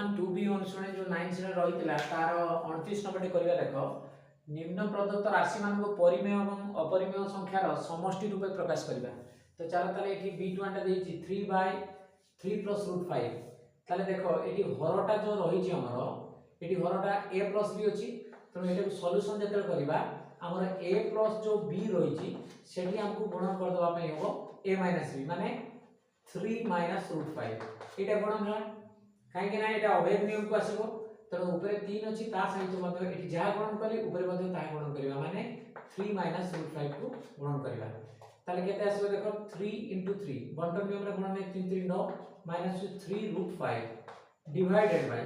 बर्तमान 2b अनुसरण जो 9 से रही तार 29 नंबर करिया देखो निम्न प्रदत्त राशि मान को परिमेय एवं अपरिमेय संख्यार समष्टि रूपे प्रकाश करिबा। तो चलो ताले एठी b1 टा देछि 3/3 + √5 ताले देखो एठी हरटा जो रही छि हमरो एठी हरटा a + b अछि तो एटा सॉल्यूशन जेते करिबा हमर a + जो b रही छि सेठी हमको गुणन कर दबा पई हो a - b माने 3 - √5 एटा गुणन होला काहे कि ना एटा अभेद नियम को आसीबो तो ऊपर 3 अछि ता सहित मध्ये एठी जहा गुणन करी ऊपर मध्ये ता गुणन करिबा माने 3 - √5 को गुणन करिबा ताले केते आसीबो देखो 3 * 3 बंटन नियम रे गुणन 3 3 9 -3 √5 डिवाइडेड बाय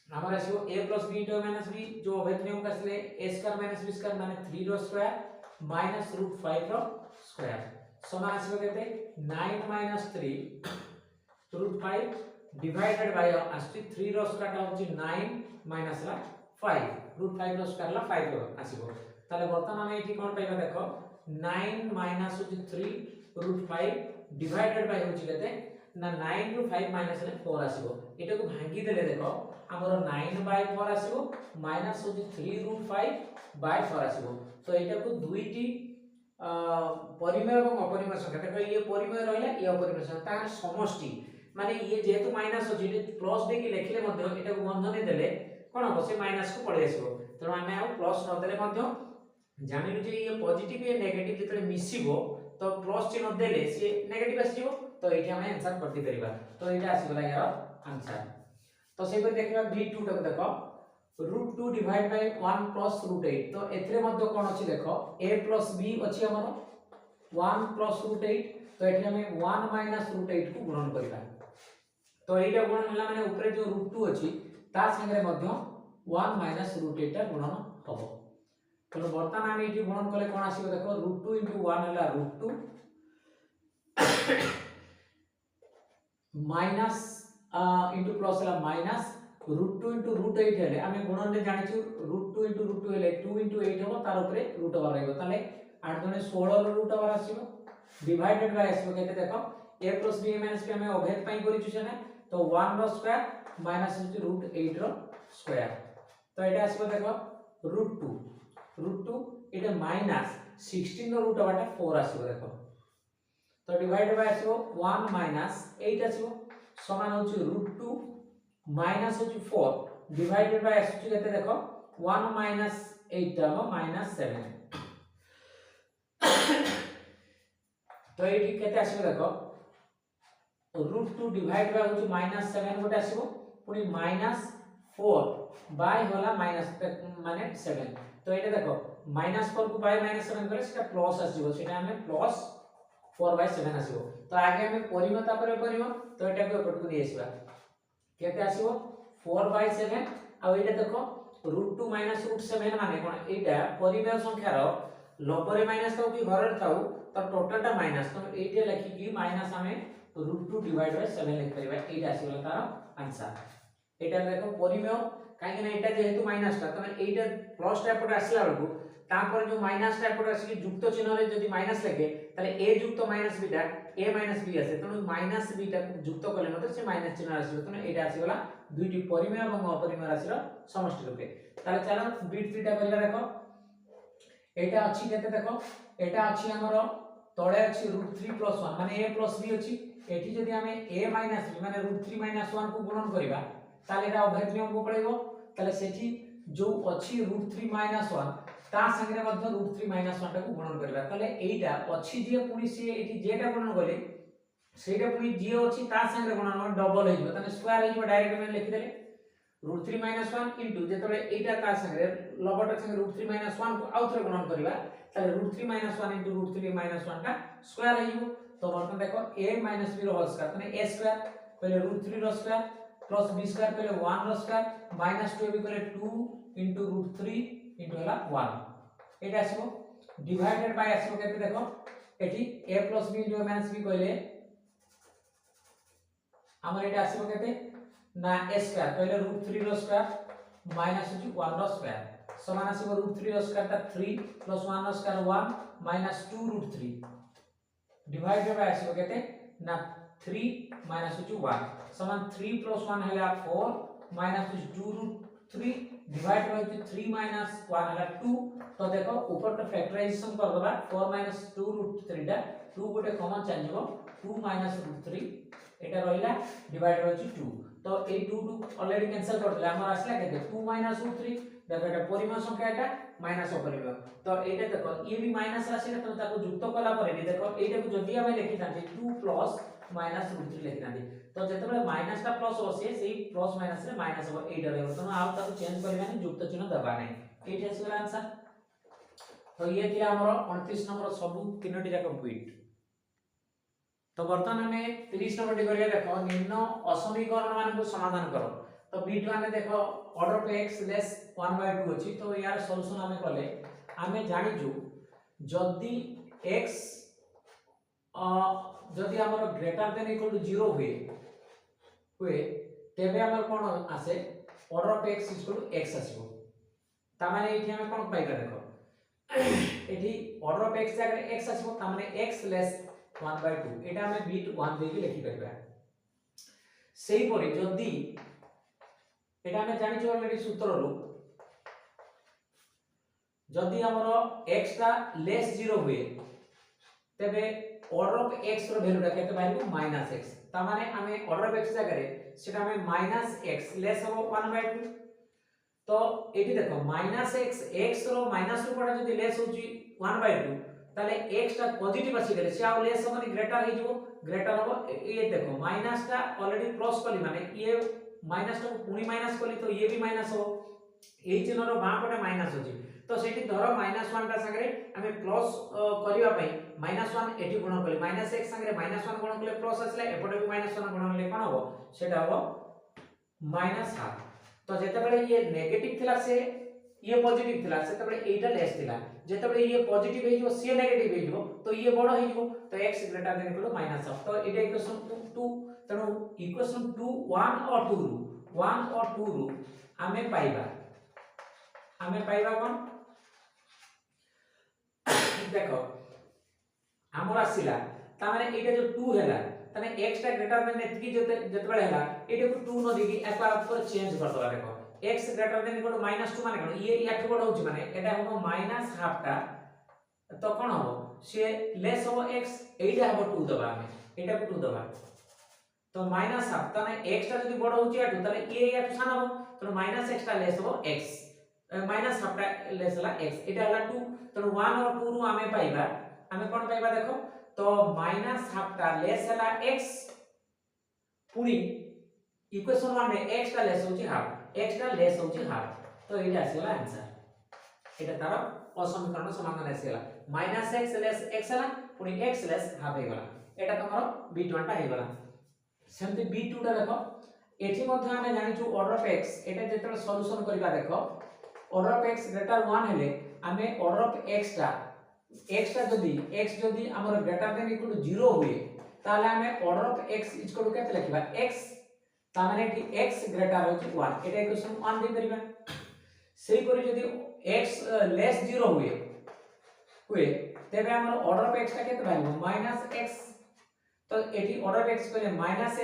हमर आसीबो a + b * b जो अभेद नियम का आसीले a² - b² माने 3 रो स्क्वायर -√5 रो स्क्वायर समान आसीबो केते 9 - 3 √5 डिवाइडेड बाय आसी 3 रो स्क्वायर टा होची 9 माइनस ला 5 √5 रो स्क्वायर ला 5 रो आसीबो ताले बर्तमान हम एठी कोन पाइबा देखो 9 माइनस होची 3 √5 डिवाइडेड बाय होची केते ना 9 रो 5 माइनस ले 4 आसीबो एटा को भांगी देले देखो हमर 9/4 आसीबो माइनस होची 3 √5 बाय 4 आसीबो तो एटा को दुईटी परिमेय एवं अपरिमेय संख्या देखो ये परिमेय रहला ये अपरिमेय संख्या तार समष्टि माने ये जेहेतु माइनस अछि प्लस दे कि लेखिले मध्ये एटा को बंधन देले कोन हो से माइनस को पळे आसीबो त माने आ प्लस न देले मध्ये जानिलु जे ये पॉजिटिव ये नेगेटिव जेतले मिसिबो तो प्लस चिन्ह देले से नेगेटिव आसीबो तो एठी हम आंसर करति परिबा तो एटा आसीबला यार आंसर तो से पर देखिबा v2 टा देखो √2 डिवाइड बाय 1 + √8 तो एथरे मध्ये कोन अछि देखो a + b अछि हमर 1 + √8 तो एठी हम 1 - √8 को गुणन करिबा तो एटा गुणन होला माने ऊपर जो √2 अछि ता संगे मध्ये 1 - √8 टा गुणन हबो तो वर्तमान हम एठी गुणन कले कोन आसीबो देखो √2 * 1 होला √2 माइनस इंटू प्लस होला माइनस √2 * √8 हेले आमे गुणन रे जानिछु √2 * √2 हेले 2 * 8 हो तार ऊपर √8 रहइबो ताले 8 दुने 16 रो √8 आसीबो डिवाइडेड बाय आसीबो केते देखो a + b - b आमे अभेद पई करिछु सेना तो 1 रो स्क्वायर माइनस √8 रो स्क्वायर तो एटा आसीबो देखो √2 एटा माइनस 16 रो √8 4 आसीबो देखो तो डिवाइडेड बाय आसीबो 1 - 8 आसीबो समान होची √2 माइनस होची 4 डिवाइडेड बाय आसीबो केते देखो 1 - 8 टा -7 तो एठी केते आसीबो देखो √2 डिवाइड बाय होची -7 गोटे आसीबो पुनी -4 बाय होला माने 7 तो एटा देखो -4 को बाय -7 करे सेटा प्लस आसीबो सेटा हमें प्लस 4/7 आसीबो तो आगे हमें परिमेय तापर परिमेय तो एटा को एपट को नै आसीबा केते आसीबो 4/7 आ एटा देखो √2 - √7 माने कोन एटा परिमेय संख्या रो लबरे माइनस थाउ कि घरे थाउ त टोटल टा माइनस तो एटा लिखि कि माइनस हमें √2 डिवाइड बाय 7 लिख परिबा एटा आसीबला तार आंसर एटा देखो परिमेय काहे कि एटा जेहेतु माइनस ता तमे एटा प्लस टा एपट आसीला बेलको तापर जो माइनस टा एपट आसी युक्त चिन्ह रे जदि माइनस लेके ताले a युक्त माइनस b टा a माइनस b आसे तनो माइनस b टा युक्त कले मते से माइनस चिन्ह आसीबो तनो एटा आसीगला दुईटी परिमेय एवं अपरिमेय राशि रो समष्टि रूपे ताले चलो b3 टा करिला देखो एटा अछि केते देखो एटा अछि हमर तळे अछि √3 + 1 माने a + b अछि एठी जदि हमें a - b माने √3 - 1 को गुणन करिबा ताले एटा अभेद नियम को पळेबो ताले सेठी जो अछि √3 - 1 ता संगे मध्ये √3 - 1 टा को गुणन करिबा ताले एइटा अछि जे पुनी से एठी जेटा गुणन कले सेटा पुनी जे अछि ता संगे गुणन डबल हेइबो ताले स्क्वायर हेइबो डायरेक्ट में लिखि देले √3 - 1 इनटू जेतले एटा ता संगे लबटा संगे √3 - 1 को आउथरे गुणन करिबा ताले √3 - 1 इनटू √3 - 1 टा स्क्वायर हेइबो तो बर्तन देखो a - b रो होल स्क्वायर तने a स्क्वायर पहले √3 रो स्क्वायर प्लस b स्क्वायर पहले 1 रो स्क्वायर माइनस 2 पहले 2 इनटू √3 इनटू होला 1 एटा आसीबो डिवाइडेड बाय आसीबो केते देखो एठी a + b इनटू -b कहले हमर एटा आसीबो केते ना a स्क्वायर पहले √3 रो स्क्वायर माइनस 1 रो स्क्वायर समान आसीबो √3 रो स्क्वायर ता 3 प्लस 1 रो स्क्वायर 1 माइनस 2 √3 डिवाइडेड बाय आसीबो केते ना 3 - 1 समान 3 + 1 हैला 4 माइनस 2√3 डिवाइड होती 3 माइनस 1 है 2 तो देखो ऊपर तो फैक्टराइजेशन कर दबा 4 - 2√3 टा 2 गोटे कॉमन चेंज हो 2 - √3 एटा रहिला डिवाइड होती 2 तो ए 2 ऑलरेडी कैंसिल कर दिला हमर आसला केते 2 - √3 देखो एटा परिमेय संख्या एटा माइनस अपरिमेय तो एटा देखो ये भी माइनस राशि तो ताको युक्त कला परे देखो एटा को जदी हम लिखि थांती 2 प्लस माइनस √3 लिखि थांती तो जेतेबेले माइनस टा प्लस हो से सेही प्लस माइनस रे माइनस हो एटा रे तो आ ताको चेंज करबानी युक्त चिन्ह दबा नै एटा आसला आंसर तो ये थिला हमर 29 नंबर सब तीनोटी जाक बिट तो वर्तमान हमें 30 नंबर टी करिया देखो निम्न असमीकरण मान को समाधान करो तो बिट माने देखो ऑर्डर पे x लेस 1/2 अछि तो यार सॉल्यूशन हमें कले हमें जानि छु जदी x जदी हमर ग्रेटर देन इक्वल टू 0 हुए तेबे हमर कोन आसे order of x equal to x आसीबो ता माने एठी हमें कोन पाइबा देखो एठी ऑर्डर ऑफ x जगह x आसीबो ता माने x लेस 1/2 एटा हमें बिट 1 दे के लिखि परबा सेही परि जदी एटा हमें जानि छु ऑलरेडी सूत्र रो जदी हमर x ता लेस 0 हुए तेबे ऑर्डर ऑफ x रो वैल्यू रा केते बाइबो -x ता माने हमें ऑर्डर ऑफ x जगह रे सेटा हमें -x लेस हो 1/2 तो एठी देखो -x x rho minus rho पडा जदी लेस होची 1/2 ताले x ता पॉजिटिव आसी गेले से आ लेस माने ग्रेटर हे जिवो ग्रेटर हो ये देखो माइनस ता ऑलरेडी प्लस कली माने ये माइनस ता पुनी माइनस कली तो ये भी माइनस हो एई चिन्ह रो बां पटे माइनस होची तो सेठी धरो -1 ता संगे हमें प्लस करिवा पई -1 एठी गुण कले -x संगे -1 गुण कले प्लस आसले एपटे भी -1 गुण कले कोन हो सेटा हो -1/2 तो जेते बेले ये नेगेटिव थिला से ये पॉजिटिव थिला सेते बेले एटा लेस थिला जेते बेले ये पॉजिटिव हे जो से नेगेटिव हे जो तो ये बड़ हे जो तो x ग्रेटर देन इक्वल -1 तो एटा इक्वेशन 2 तनो इक्वेशन 2 1 और 2 रू हमें पाइबा कोन देखो हमर आसीला ता माने एटा जो 2 हैला तने x टा ग्रेटर देन एतकी जते बेले हैला एटा को 2 न देगी एका ऊपर चेंज कर दवा देखो x greater than equal to -2 माने कोन ये याठ बड होची माने एटा हो -1/2 टा तो कोन हो से लेस हो x एटा हो 2 दबा हमें एटा को 2 दबा तो -1/2 तने x टा जदी बड होची याठ तने ये याठ सान हो तो -x टा लेस हो x -1/2 टा लेस हला x एटा हला 2 तो 1 और 2 रु हमें पाइबा हमें कोन पाइबा देखो तो -1/2 टा लेस हला x पुनी इक्वेशन 1 में x टा लेस होची हाफ x टा लेस होची हाफ तो एटा आसीला आंसर एटा तार असमीकरण समाधान आसीला -x लेस x हला पुनी x लेस हाफ हे गला एटा तमरो b1 टा हे गला सेमते b2 टा देखो एठी मध्ये हमें जानि छु order of x Etah जेतले solution करबा देखो ऑर्डर ऑफ x ग्रेटर 1 हेले हमें ऑर्डर ऑफ x टा जदी हमर ग्रेटर देन इक्वल टू 0 हुए ताले हमें order of x equal to केते लिखबा x ता माने कि x ग्रेटर होची 1 एटा इक्वेशन 1 दे परिबा सेही परि जदी x लेस 0 हुए तेबे हमर ऑर्डर ऑफ x टा केते बाइबो -x तो एठी ऑर्डर ऑफ x पहिले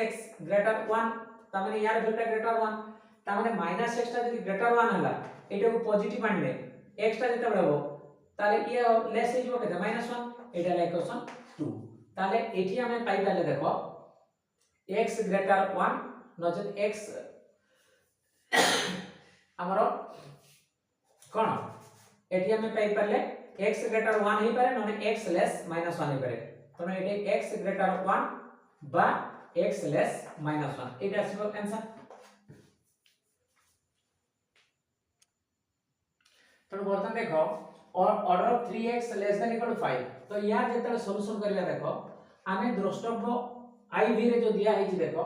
-x ग्रेटर 1 ता माने यार वैल्यू ग्रेटर 1 ता माने -x टा जदी ग्रेटर 1 हला एटा को पॉजिटिव मानले x टा जते बडो ताले ये लेस हे जो केते -1 एटा इक्वेशन 2 ताले एठी हमें पाइ पाले देखो x ग्रेटर 1 नजर x हमरो कोन एठी हमें पाइ पाले x ग्रेटर 1 हे पारे नने x लेस -1 हे पारे तो एठी x ग्रेटर 1 बा x लेस -1 एटा आसीबो आंसर तो बर्तन देखो और order of 3x less than equal to 5 तो या जेतले सॉल्यूशन करिया देखो आमे द्रष्टव्य i v रे जो दिया है देखो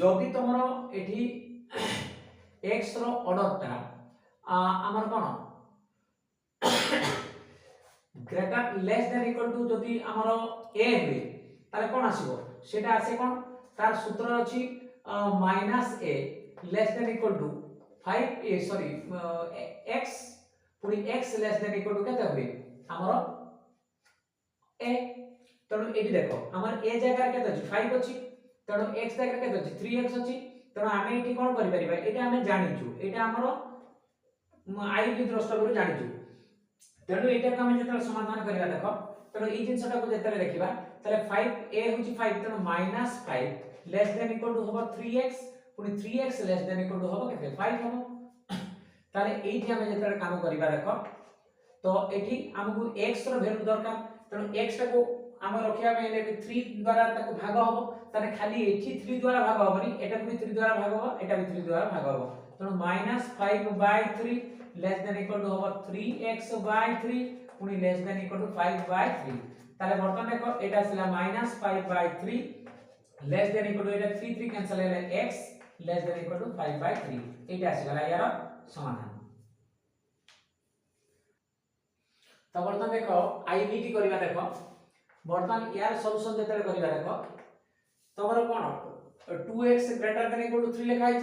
जदी तमरो एठी x रो ऑर्डर ता हमर कोन greater less than equal to जदी हमरो a हुए ताले कोन आसीबो सेटा आसे कोन तार सूत्र अछि -a less than equal to 5 sorry x पुनी x less than equal to केते होई हमरो a तणु एठी देखो हमर a जगह केते अछि 5 अछि तणु x जगह केते अछि 3x अछि तेणु आम ये कौन करें ये आम जाचु ये आमर आई भी द्रष्टव्य जाचु तेणु यहाँ को आम जो समाधान करवा देख तेणु ये जिनटा को जो देखा ताले 5a हूँ 5 तेणु -5 लेस देन इक्वल टू हम 3x पुणी 3x less than equal to हम के 5 हम ताले एठी हम जेतरे काम करबा देखो तो एठी हमकु x रो वैल्यू दरकार तेणु x टा को हम रखिया पे ले 3 द्वारा ताको भाग हबो ताने खाली एठी 3 द्वारा भाग हबनी एटा भी 3 द्वारा भाग हबो एटा भी 3 द्वारा भाग हबो तेणु -5/3 लेस देन इक्वल टू हम 3x/3 पुणी लेस देन इक्वल टू 5/3 ताले बर्तन देखो एटा आसला -5/3 less than equal to Etah 3 3 cancel हेले x less than equal to 5/3 एटा आसीगला यार समाधान। तो बर्तन देखो आईबी टी करबा देखो बर्तन यार सॉल्यूशन जेते करबा देखो तमरो कोन 2x greater than equal to 3 लिखा है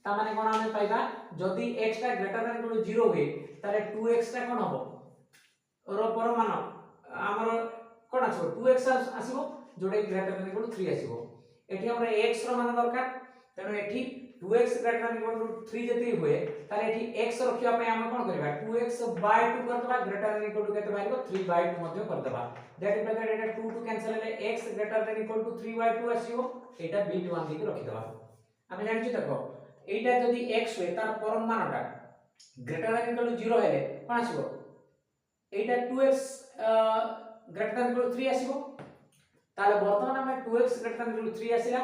ता माने कोन हमें पाइबा जदी x टा ग्रेटर देन इक्वल टू 0 हुए ताले 2x टा कोन हबो रो परमान हमर कोन आछो 2x आसीबो जोडे ग्रेटर देन इक्वल टू 3 आसीबो एठी हमर x रो मान दरकार तेनो एठी 2x greater than equal to 3 जति हुए ताले एठी x रखिया पे हम कोन करबा 2x/2 कर दबा ग्रेटर देन इक्वल टू केते बाहिबो 3/2 मध्ये कर दबा that is that Etah 2 2 cancel हेले x greater than equal to 3/2 आसीबो एटा b1 दिके रखि दबा हम जानि छी देखो एटा जदी x होय तार परम मानटा ग्रेटर देन इक्वल टू 0 हेले कोन आसीबो एटा 2x greater than equal to 3 आसीबो ताले वर्तमान हम 2x greater than equal to 3 आसीला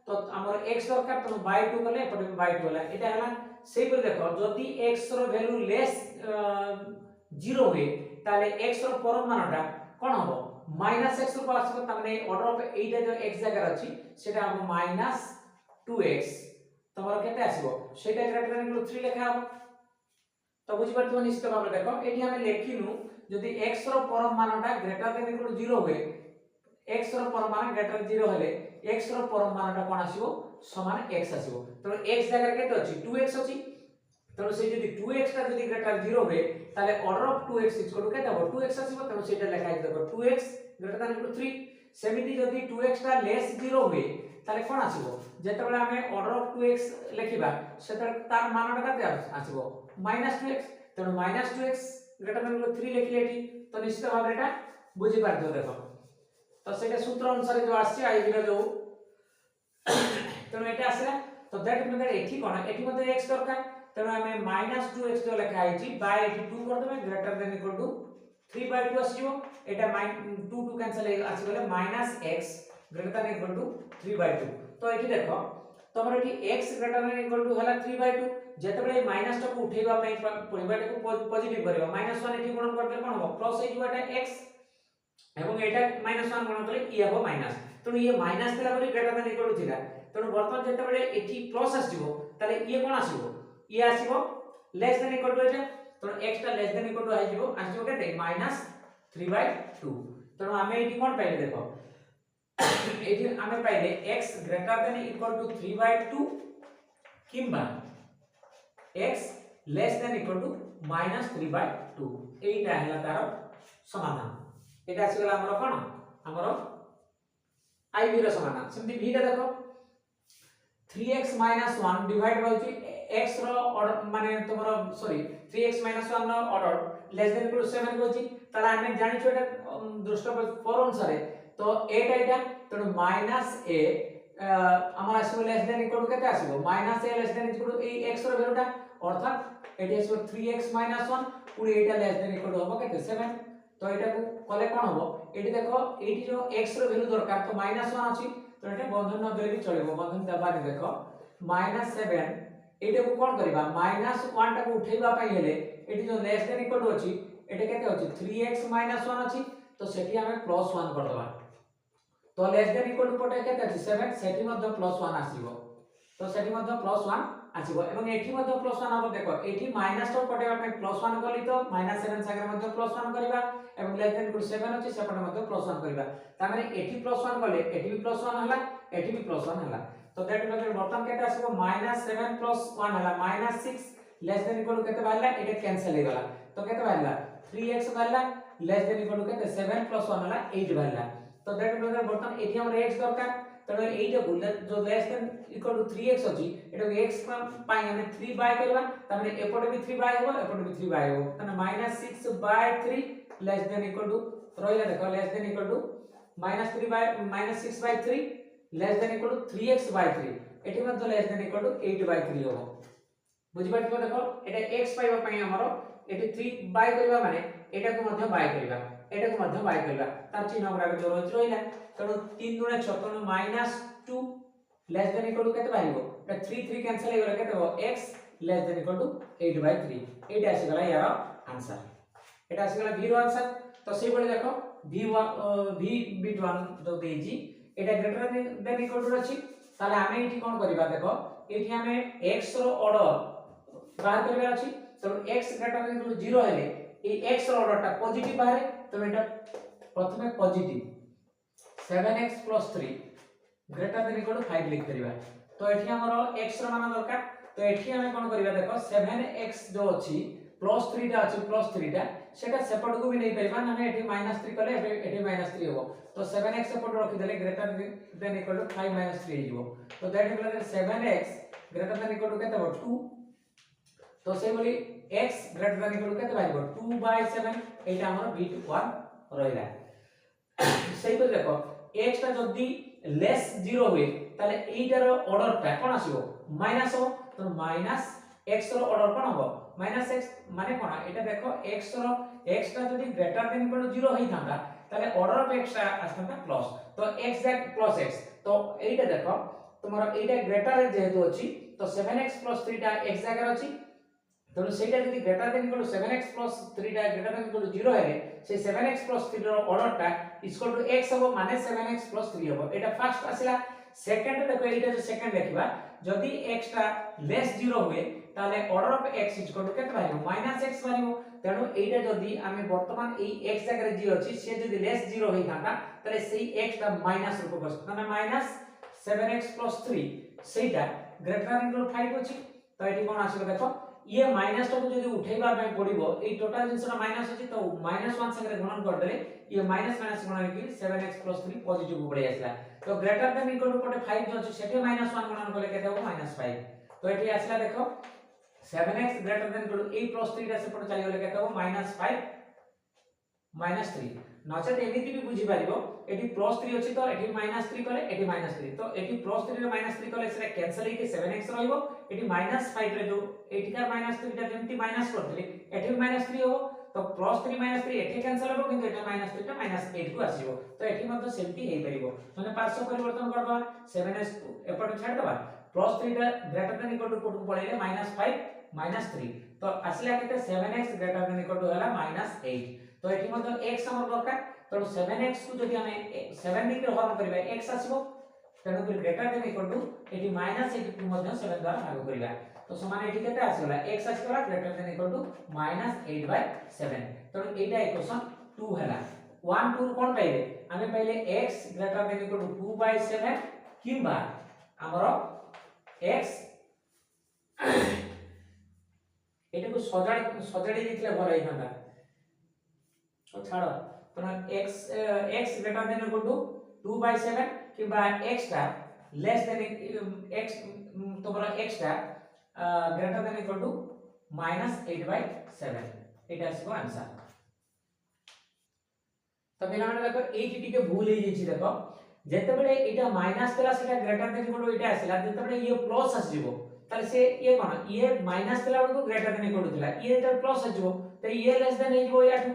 तो हमर x दरकार तो बाय 2 कले एपटे बाय 2 होला एटा हला सेही पर देखो जदी x रो वैल्यू लेस 0 हुए ताले x रो परम मानटा कोन हबो -x रो आसीबो तमने ऑर्डर ऑफ एटा जो x जगह अछि सेटा हम -2x तमरो केते आसीबो सेटा ग्रेटर देन इक्वल टू 3 लेखा हबो तो बुझि परतो निश्चित भाबे देखो एठी हम लेखिनु जदी x रो परम मानटा ग्रेटर देन इक्वल टू 0 हुए x रो परम मान ग्रेटर 0 हेले x रो परम मानटा कोन आसीबो समान x आसीबो तो x जगह केते अछि 2x अछि तो से जदी 2x ता जदी ग्रेटर 0 हुए ताले order of 2x equal to केते हो 2x आसीबो तो सेटा लेखा है देखो 2x greater than equal to 3 सेमिति जदी 2x ता लेस 0 हुए ताले कोन आसीबो जेतेबेले हमें ऑर्डर ऑफ 2x लेखिबा सेटा तार मानटा केते आसीबो -2x तो -2x greater than equal to 3 लेखिले एठी तो निश्चित भाबे एटा बुझि पारथो देखो तो सेटा सूत्र अनुसार जो आसी आईबी रो जो तेणु एटा आसला तो दैट मीन एठी कोन एठी मध्ये x दरकार तेणु हमें -2x जो लिखा है जी बाय एठी 2 कर देबे ग्रेटर देन इक्वल टू 3/2 आसीबो एटा 2 2 कैंसिल आसी गेले -x greater than equal to 3/2 तो एठी देखो तमर एठी x greater than equal to हला 3/2 जेतेबेले माइनस टा को उठेबा पई पॉइंट को पॉजिटिव करबा -1 एठी गुणन करले कोन हो प्लस हे जुटा x एवं एटा -1 गुणन करले ई हबो माइनस तेणु ये माइनस थिला बरी ग्रेटर देन इक्वल टू थिला तेणु वर्तमान जेतेबेले एठी प्लस आसीबो ताले ये कोन आसीबो ये आसीबो लेस देन इक्वल टू एटा तेणु x टा लेस देन इक्वल टू आसीबो केते -3/2 तेणु हमें एठी कोन पाइले देखो एठी हमें पाइले x greater than equal to 3/2 किंबा x less than equal to -3/2 एटा हला तार समाधान एटा आसीगला हमर कोन हमर आईबी रो समाधान सेमति v टा देखो 3x 1 डिवाइड बाउची x रो ऑर्डर माने तमरो सॉरी 3x 1 रो order less than equal to 7 होची ताला हमें जानि छोटा द्रष्टव्य पर अनुसार तो एटा तेणु -a हमर आसीबो लेस देन इक्वल टू केते आसीबो -a less than equal to a x रो वैल्यूटा अर्थात एटी आसीबो 3x 1 पुनी एटा लेस देन इक्वल टू हबो केते 7 तो एटा को कले कोन हबो एटी देखो एटी जो x रो वैल्यू दरकार तो -1 अछि तो एटा बंधन न देले भी चलेबो बंधन दबा दे देखो -7 एटा को कोन करबा -1 टा को उठेबा पई हेले एटी जो लेस देन इक्वल टू अछि एटा केते अछि 3x 1 अछि तो सेठी हमें +1 कर दबा तो लेस देन इक्वल टू पटे केते अछि 7 सेठी मध्ये +1 आसीबो तो सेठी मध्ये +1 आसीबो एवं एठी मध्ये +1 हबो देखो एठी माइनस तो पटेबा पे +1 कली तो -7 सागर मध्ये +1 करबा एवं लेस देन इक्वल 7 अछि सेपटे मध्ये +1 करबा ता माने एठी +1 कले एठी भी +1 हला एठी भी +1 हला तो दैट मीन्स बर्तन केते आसीबो -7 + 1 हला -6 लेस देन इक्वल टू केते बाहरला एटा कैंसिल हे गला तो केते बाहरला 3x बाहरला लेस देन इक्वल टू केते 7 + 1 हला 8 बाहरला तो दैट मीन्स बर्तन एठी हमर x दरकार ତେଣୁ ଏଇଟାକୁ जो less than equal to 3x अछि एटाକୁ x पाई हम 3 बाय करबा तामे एपटे भी 3 बाय हो एपटे भी 3 बाय हो तने -6/3 लेस देन इक्वल टू रहिला देखो less than equal to -6/3 less than equal to 3x/3 एठी मत लेस देन इक्वल टू 8/3 हो बुझि पाइबो देखो एटा x पाइबा पई हमरो एठी 3 बाय करबा माने एटा को मध्य बाय करबा एटा को मध्य बाय करबा तार चिन्ह गुडा जो रहिला तेणु 3 × 6 तेणु -2 लेस देन इक्वल टू केते बाहिबो 3 3 कैंसिल हो गला केते हो x less than equal to 8/3 एटा आसी गला यार आंसर एटा आसी गला v रो आंसर तो सेही बळे देखो v1 जो देजी एटा ग्रेटर देन इक्वल टू अछि ताले हमें एठी कोन करबा देखो एठी हमें x रो ऑर्डर बाहर करबा अछि तो x greater than equal to 0 हेले ए x रो ऑर्डरटा पॉजिटिव बाहर तो एटा प्रथमे positive 7x + 3 greater than equal to 5 लिख करबा तो एठी हमरो x रो मान दरकार तो एठी हमें कोन करबा देखो 7x जो अछि +3 टा अछि +3 टा सेटा सेपट को भी नहीं परबा हमें एठी -3 कले एठी -3 हो तो 7x सेपट रखि देले ग्रेटर देन इक्वल टू 5 - 3 हिजो तो that is 7x greater than equal to केते हो 2 तो से बोली x greater than equal to केते बाहिबो 2/7 एटा हमर v1 रहिला सेही को देखो x ता जदी लेस 0 हुए ताले एटार ऑर्डर ता कोन आसीबो माइनस हो तो माइनस x रो ऑर्डर कोन हो -x माने कोन एटा देखो x ता जदी ग्रेटर देन इक्वल टू 0 होई थांदा ताले ऑर्डर ऑफ x ता आसता प्लस तो x प्लस x तो एटा देखो तुम्हारा एटा ग्रेटर जेहेतु अछि तो 7x + 3 टा x जागर अछि तो सेटा जदी greater than equal to 7x + 3 टा ग्रेटर देन इक्वल टू 0 हेले से 7x + 3 रो ऑर्डर ता इक्वल टू x हो माने 7x + 3 हो एटा फर्स्ट आसिला सेकंड देखो एटा जो सेकंड देखिबा जदी x ता लेस 0 हुए ताले order of x equal to केते बाहिबो -x बाहिबो तेनु एटा जदी आमे वर्तमान ए x जागर जे अछि से जदी लेस 0 होई थांता ताले सेही x ता माइनस रूप बस माने -7x + 3 सेटा ग्रेटर देन इक्वल टू 5 अछि तो एटी कोन आसीबो देखो ये माइनस को जदी उठेबा पय पड़िबो ए टोटल जिंसरा माइनस अछि तो -1 संगे गुणन कर देले ये माइनस गुणन कि 7x + 3 पॉजिटिव पड़े आसला तो ग्रेटर देन इक्वल टू पटे 5 जो अछि सेटे -1 गुणन करले केते हो -5 तो एटी आसला देखो 7x greater than equal to a + 3 टा सेपट चली गेले केते हो -5 -3 नचेत एमिति भी बुझी पारिबो एटी +3 अछि तो एटी -3 कले एटी -3 तो एटी +3 रे -3 कले सेटा कैंसिल हे के 7x रहइबो एटी -5 रे जो एटी का -3 टा जेंति माइनस करथि एटी -3 हो तो +3 -3 एटी कैंसिल हो किंतु एटा -3 टा -8 को आसीबो तो एटी मत सेमति हे परिबो माने पार्श्व परिवर्तन करबा 7x एपट छाड दबा +3 टा greater than equal to put पळेले -5 -3 तो आसला केते 7x greater than equal to हला -8 तो एठी मतलब x हमर दरकार तो 7x को जदि हमें 7 दिके हरण करबा x आसीबो तेनु कि ग्रेटर देन इक्वल टू एठी -8 को मध्य 7 द्वारा भाग करबा तो समान एठी केते आसीला x आसीला ग्रेटर देन इक्वल टू -8/7 तो एटा इक्वेशन 2 हला 1 2 कोन पाइले हमें पहले x greater than equal to 2/7 किबा हमरो x एटा को सजाडी दिखले भल होई थांदा तो छाड़ो तो x greater than equal to 2/7 किबा x टा लेस देन x तोमरा x टा ग्रेटर देन इक्वल टू -8/7 एटा आसीबो आंसर तो बिना देखो एटी टिके भूल हे जेछि देखो जेते बेले एटा माइनस तेला सेटा ग्रेटर देन इक्वल टू एटा आसिला जेते बेले ये प्लस आसीबो ताले से ये कोन ये माइनस तेला को ग्रेटर देन इक्वल टू थिला ये जेते प्लस आसीबो तो ये लेस देन हे जेबो याठू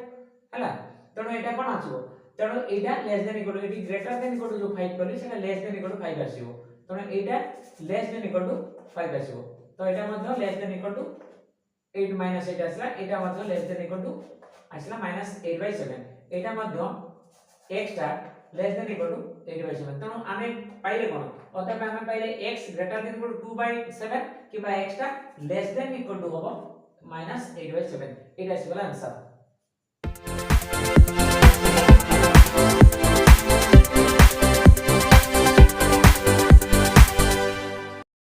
हला तेणु एटा कोन आसीबो तेणु एटा लेस देन इक्वल टू एटी ग्रेटर देन इक्वल टू जो 5 करली सेटा लेस देन इक्वल टू 5 आसीबो तेणु एटा लेस देन इक्वल टू 5 आसीबो तो एटा मध्ये लेस देन इक्वल टू 8 - 8 आसला एटा मध्ये लेस देन इक्वल टू आसला -8/7 एटा मध्ये x टा लेस देन इक्वल टू 8/7 तेणु आमे पाइले कोन अतः आमे पाइले x greater than equal to 2/7 किबा x टा लेस देन इक्वल टू होबो -8/7 एटा आसीबला आंसर